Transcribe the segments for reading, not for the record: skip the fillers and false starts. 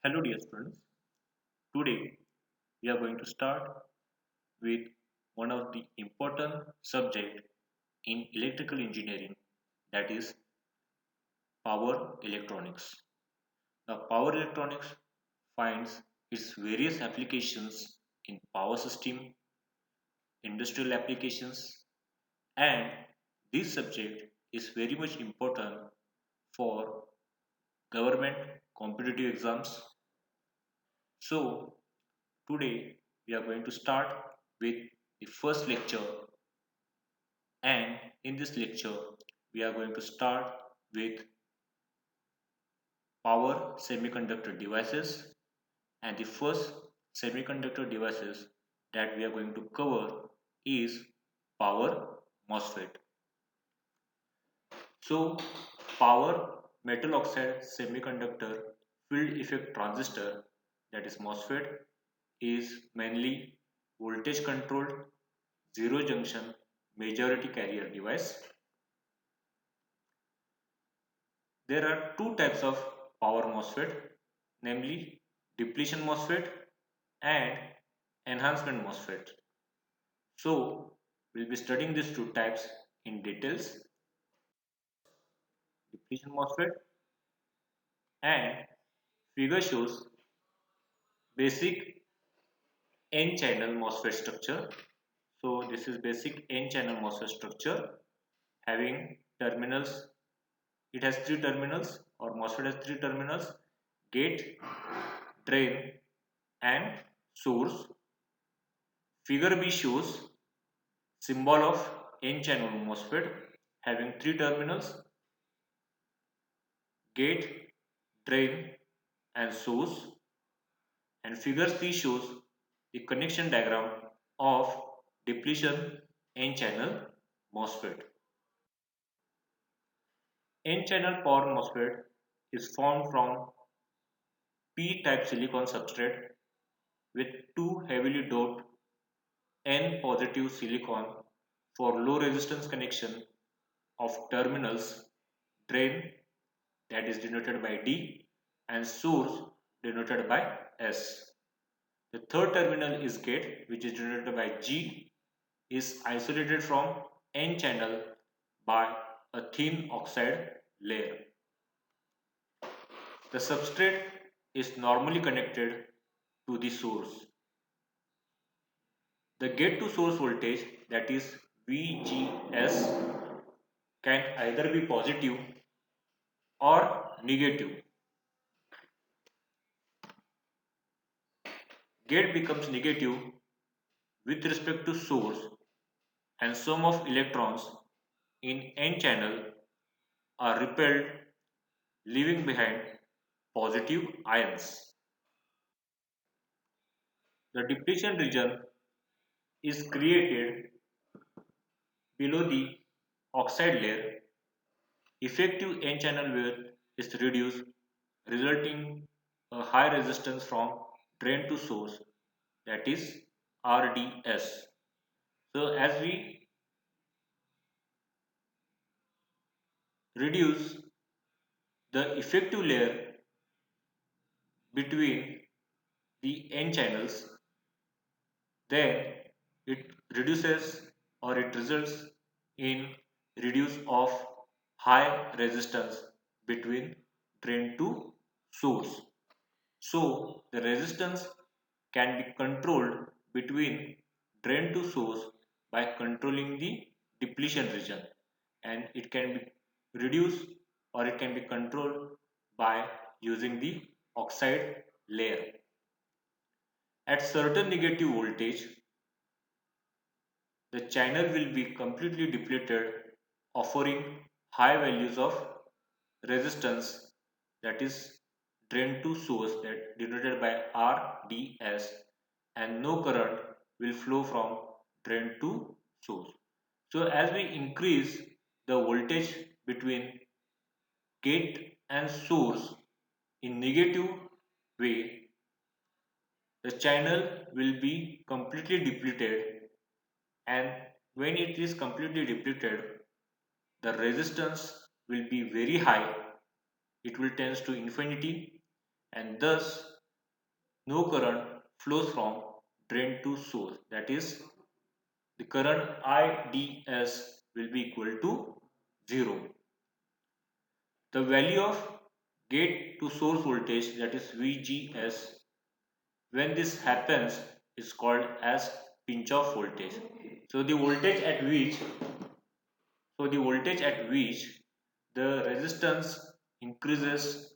Hello dear students, today we are going to start with one of the important subject in electrical engineering, that is power electronics. Now power electronics finds its various applications in power system, industrial applications, and this subject is very much important for government competitive exams. So today we are going to start with the first lecture, and in this lecture we are going to start with power semiconductor devices, and the first semiconductor devices that we are going to cover is power MOSFET. So power metal oxide semiconductor field effect transistor, that is MOSFET, is mainly voltage controlled zero junction majority carrier device. There are two types of power MOSFET, namely depletion MOSFET and enhancement MOSFET. So we'll be studying these two types in details. Depletion MOSFET, and figure shows basic n-channel MOSFET structure. So this is basic n-channel MOSFET structure having terminals. It has three terminals, or MOSFET has three terminals: gate, drain, and source. Figure B shows symbol of n-channel MOSFET having three terminals: gate, drain, and source. And figure C shows the connection diagram of depletion n-channel MOSFET. N-channel power MOSFET is formed from p-type silicon substrate with two heavily doped N-positive silicon for low resistance connection of terminals: drain, that is denoted by D, and source, denoted by S. The third terminal is gate, which is denoted by G, is isolated from N channel by a thin oxide layer. The substrate is normally connected to the source. The gate to source voltage, that is VGS, can either be positive or negative. Gate becomes negative with respect to source, and sum of electrons in N channel are repelled, leaving behind positive ions. The depletion region is created below the oxide layer. Effective N channel width is reduced, resulting a high resistance from drain to source, that is RDS. So as we reduce the effective layer between the N channels, then it reduces, or it results in reduce of high resistance between drain to source. So the resistance can be controlled between drain to source by controlling the depletion region, and it can be reduced, or it can be controlled by using the oxide layer. At certain negative voltage, the channel will be completely depleted, offering high values of resistance, that is drain to source, that denoted by RDS, and no current will flow from drain to source. So as we increase the voltage between gate and source in negative way, the channel will be completely depleted, and when it is completely depleted, the resistance will be very high. It will tend to infinity, and thus no current flows from drain to source. That is, the current IDS will be equal to 0. The value of gate to source voltage, that is VGS, when this happens is called as pinch off voltage. So the voltage at which the resistance increases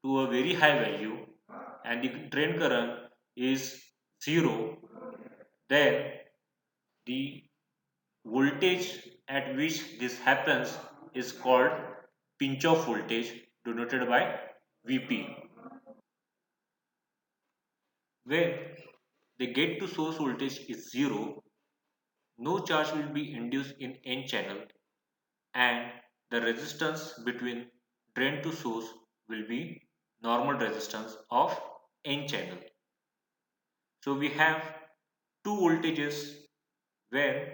to a very high value and the drain current is 0, then the voltage at which this happens is called pinch off voltage, denoted by Vp. When the gate to source voltage is 0, no charge will be induced in N channel and the resistance between drain to source will be normal resistance of N channel. So we have two voltages. When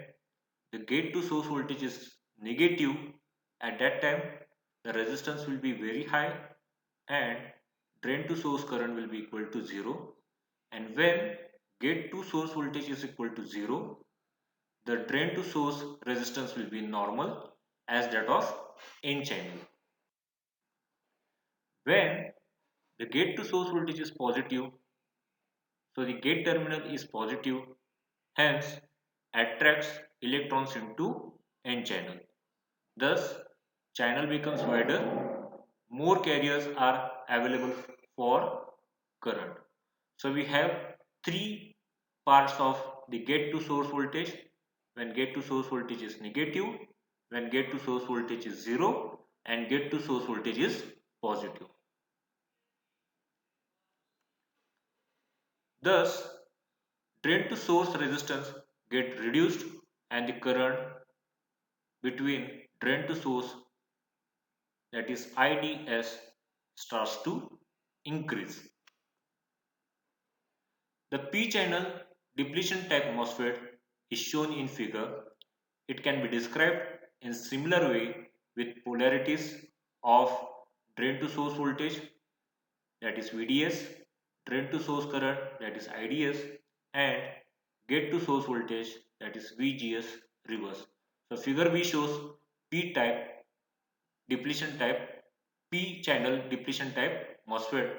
the gate to source voltage is negative, at that time the resistance will be very high and drain to source current will be equal to 0, and when gate to source voltage is equal to 0, the drain to source resistance will be normal as that of N channel. When the gate to source voltage is positive, so the gate terminal is positive, hence attracts electrons into N channel. Thus, channel becomes wider, more carriers are available for current. So we have three parts of the gate to source voltage: when gate to source voltage is negative, when gate to source voltage is 0, and gate to source voltage is positive. Thus, drain to source resistance get reduced and the current between drain to source, that is IDS, starts to increase. The p-channel depletion type MOSFET is shown in figure. It can be described in similar way with polarities of drain to source voltage, that is VDS, drain to source current, that is IDS, and gate to source voltage, that is VGS reverse. So figure B shows p type depletion type, p channel depletion type MOSFET,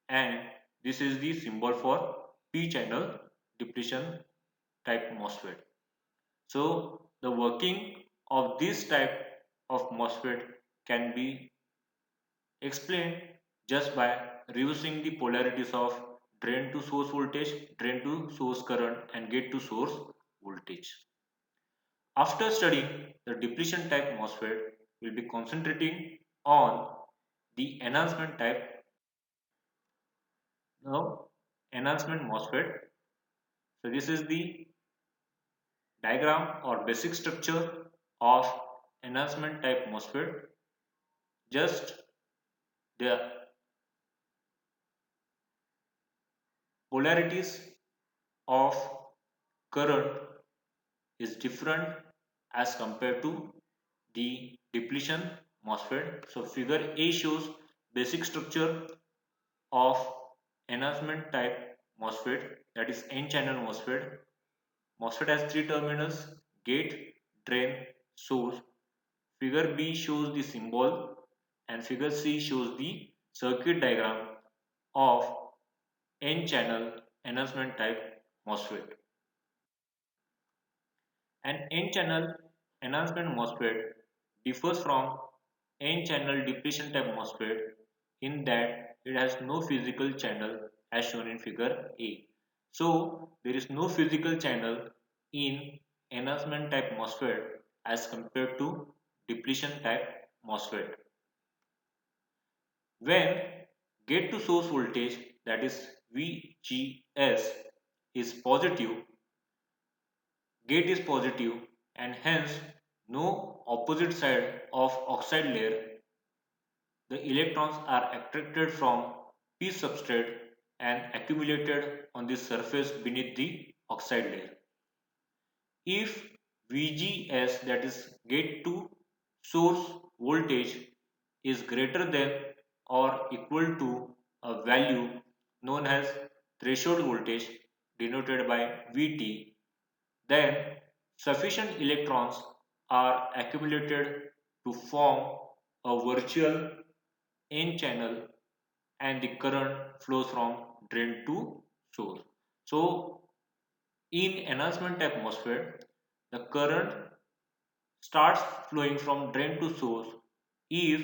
and this is the symbol for p channel depletion type MOSFET. So the working of this type of MOSFET can be explained just by reversing the polarities of drain to source voltage, drain to source current, and gate to source voltage. After studying the depletion type MOSFET, we will be concentrating on the enhancement type. Now, enhancement MOSFET. So this is the diagram or basic structure of enhancement type MOSFET. Just the polarities of current is different as compared to the depletion MOSFET. So figure A shows basic structure of enhancement type MOSFET, that is N channel MOSFET. MOSFET has three terminals: gate, drain, source. Figure B shows the symbol and figure C shows the circuit diagram of N channel enhancement type MOSFET. An N channel enhancement MOSFET differs from N channel depletion type MOSFET in that it has no physical channel as shown in figure A. So there is no physical channel in enhancement type MOSFET as compared to depletion type MOSFET. When gate to source voltage, that is VGS, is positive, gate is positive, and hence no opposite side of oxide layer, the electrons are attracted from P substrate and accumulated on the surface beneath the oxide layer. If VGS, that is gate to source voltage, is greater than or equal to a value known as threshold voltage denoted by Vt, then sufficient electrons are accumulated to form a virtual N-channel and the current flows from drain to source. So in enhancement type MOSFET, the current starts flowing from drain to source if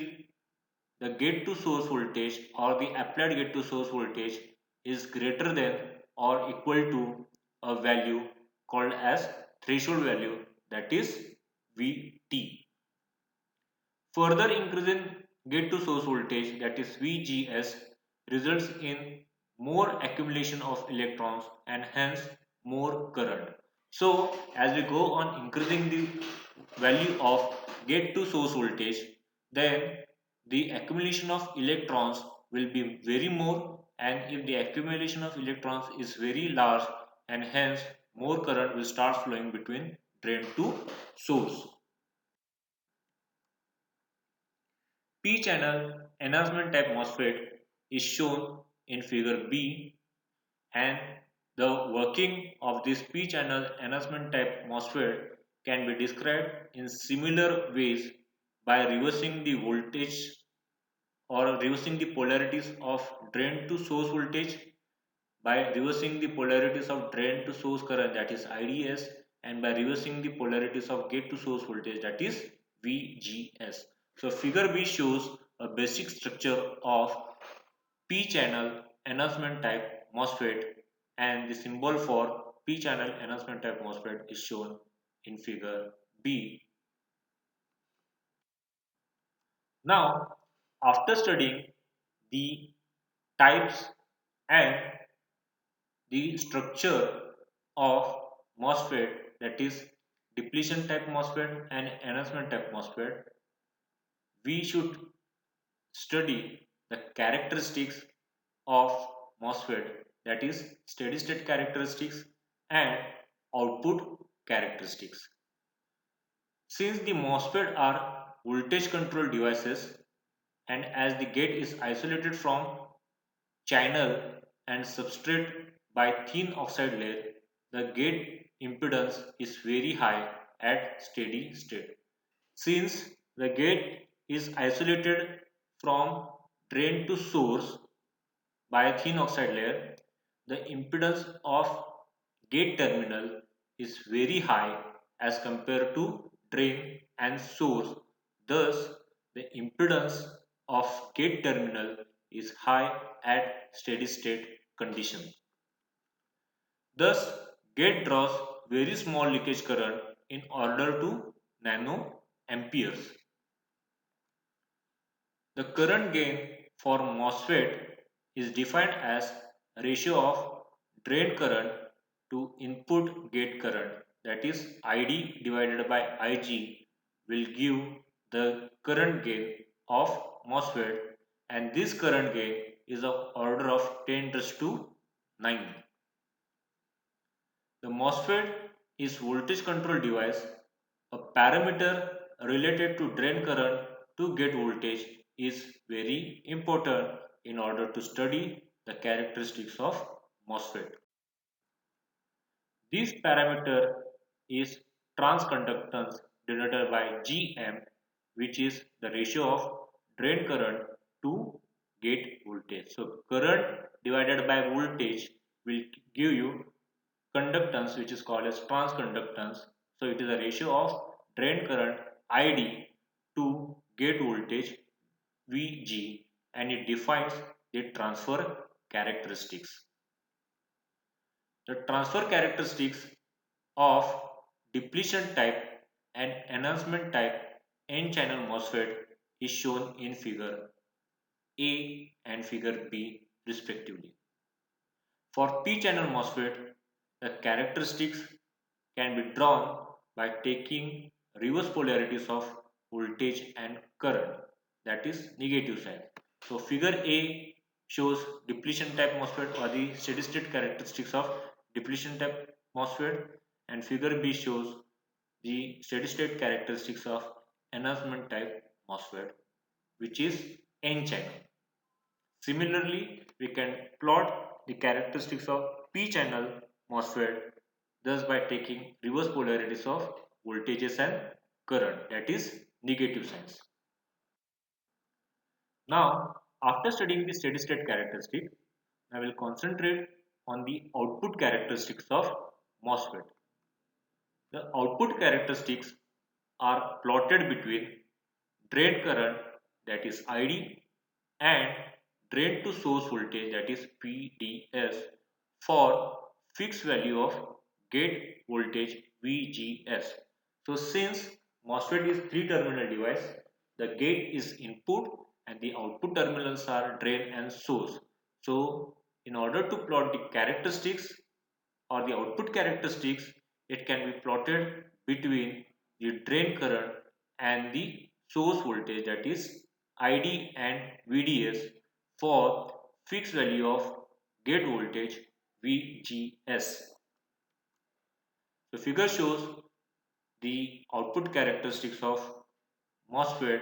the gate to source voltage or the applied gate to source voltage is greater than or equal to a value called as threshold value, that is Vt. Further increase in gate to source voltage, that is VGS, results in more accumulation of electrons and hence more current. So as we go on increasing the value of gate to source voltage, then the accumulation of electrons will be very more, and if the accumulation of electrons is very large, and hence more current will start flowing between drain to source. P-channel enhancement type MOSFET is shown in figure B, and the working of this P-channel enhancement type MOSFET can be described in similar ways by reversing the voltage or reversing the polarities of drain to source voltage, by reversing the polarities of drain to source current, that is IDS, and by reversing the polarities of gate to source voltage, that is VGS. So figure B shows a basic structure of P channel enhancement type MOSFET, and the symbol for P channel enhancement type MOSFET is shown in figure B. Now, after studying the types and the structure of MOSFET, that is depletion type MOSFET and enhancement type MOSFET, we should study the characteristics of MOSFET, that is steady state characteristics and output characteristics. Since the MOSFET are voltage control devices, and as the gate is isolated from channel and substrate by thin oxide layer, the gate impedance is very high at steady state. Since the gate is isolated from drain to source by a thin oxide layer, the impedance of gate terminal is very high as compared to drain and source. Thus, the impedance of gate terminal is high at steady state condition. Thus, gate draws very small leakage current in order to nano amperes. The current gain for MOSFET is defined as ratio of drain current to input gate current, that is ID divided by IG will give the current gain of MOSFET, and this current gain is of order of 10 raised to 9. The MOSFET is voltage control device. A parameter related to drain current to gate voltage is very important in order to study the characteristics of MOSFET. This parameter is transconductance denoted by Gm, which is the ratio of drain current to gate voltage. So current divided by voltage will give you conductance, which is called as transconductance. So it is a ratio of drain current ID to gate voltage Vg, and it defines the transfer characteristics. The transfer characteristics of depletion type and enhancement type N-channel MOSFET is shown in figure A and figure B respectively. For P-channel MOSFET, the characteristics can be drawn by taking reverse polarities of voltage and current, that is negative side. So figure A shows depletion type MOSFET or the steady state characteristics of depletion type MOSFET, and figure B shows the steady state characteristics of enhancement type MOSFET, which is N channel. Similarly, we can plot the characteristics of p-channel MOSFET thus by taking reverse polarities of voltages and current, that is negative signs. Now, after studying the steady state characteristic, I will concentrate on the output characteristics of MOSFET. The output characteristics are plotted between drain current, that is ID, and drain to source voltage, that is PDS, for fixed value of gate voltage VGS. So since MOSFET is three terminal device, the gate is input and the output terminals are drain and source. So in order to plot the characteristics or the output characteristics, it can be plotted between the drain current and the source voltage, that is ID and VDS, for fixed value of gate voltage VGS. The figure shows the output characteristics of MOSFET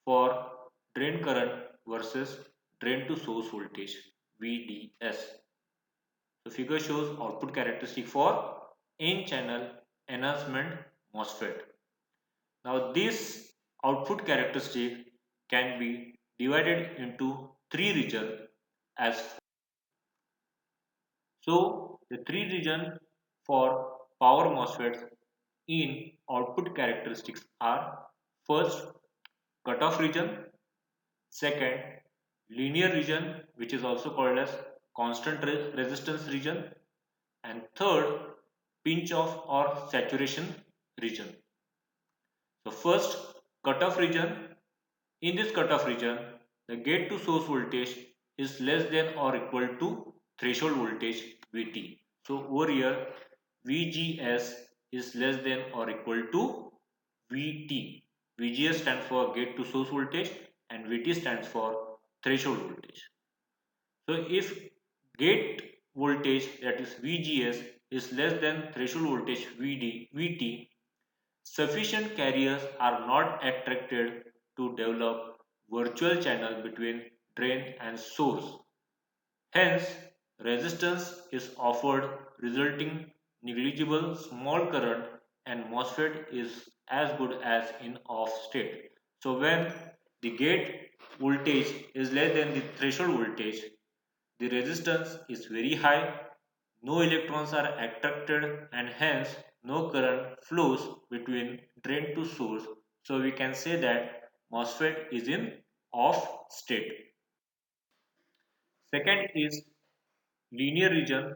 for drain current versus drain to source voltage VDS. The figure shows output characteristic for N-channel enhancement MOSFET. Now this output characteristic can be divided into three regions as follows. So the three regions for power MOSFETs in output characteristics are: first, cutoff region; second, linear region, which is also called as constant resistance region; and third, pinch off or saturation region. So first, cutoff region. In this cutoff region, the gate to source voltage is less than or equal to threshold voltage Vt. So over here, VGS is less than or equal to Vt. VGS stands for gate to source voltage and Vt stands for threshold voltage. So if gate voltage, that is VGS, is less than threshold voltage Vt, sufficient carriers are not attracted to develop virtual channel between drain and source. Hence, resistance is offered, resulting negligible small current, and MOSFET is as good as in off state. So when the gate voltage is less than the threshold voltage, the resistance is very high, no electrons are attracted, and hence no current flows between drain to source. So we can say that MOSFET is in off state. Second is linear region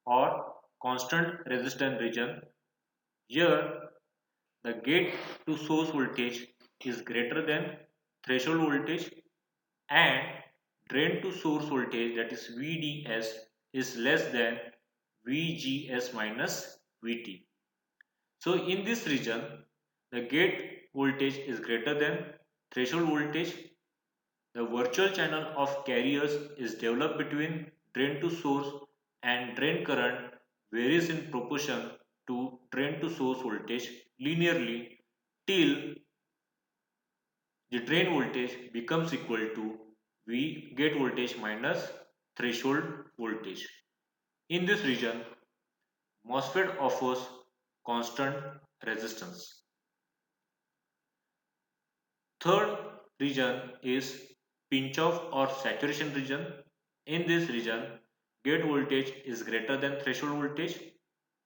or constant resistance region. Here the gate to source voltage is greater than threshold voltage and drain to source voltage, that is VDS, is less than VGS minus VT. So in this region, the gate voltage is greater than threshold voltage. The virtual channel of carriers is developed between drain to source, and drain current varies in proportion to drain to source voltage linearly till the drain voltage becomes equal to V gate voltage minus threshold voltage. In this region, MOSFET offers constant resistance. Third region is pinch off or saturation region. In this region, gate voltage is greater than threshold voltage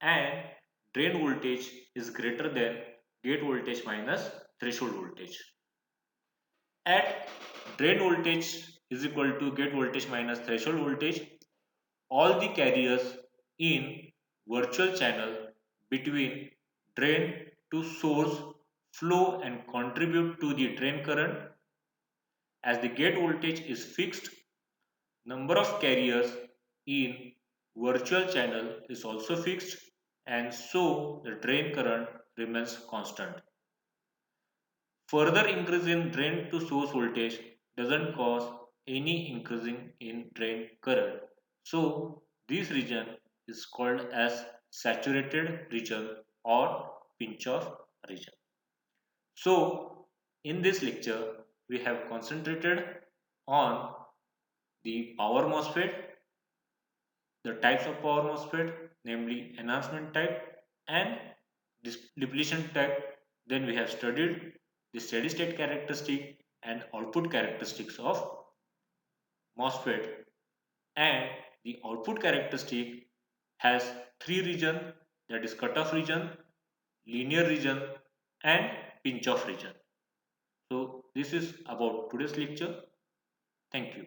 and drain voltage is greater than gate voltage minus threshold voltage. At drain voltage is equal to gate voltage minus threshold voltage, all the carriers in virtual channel between drain to source flow and contribute to the drain current. As the gate voltage is fixed, number of carriers in virtual channel is also fixed, and so the drain current remains constant. Further increase in drain to source voltage doesn't cause any increasing in drain current. So this region is called as saturated region or pinch off region. So in this lecture we have concentrated on the power MOSFET the types of power MOSFET, namely enhancement type and depletion type. Then we have studied the steady state characteristic and output characteristics of MOSFET, and the output characteristic has three regions, that is cutoff region, linear region and pinch off region. So this is about today's lecture. Thank you.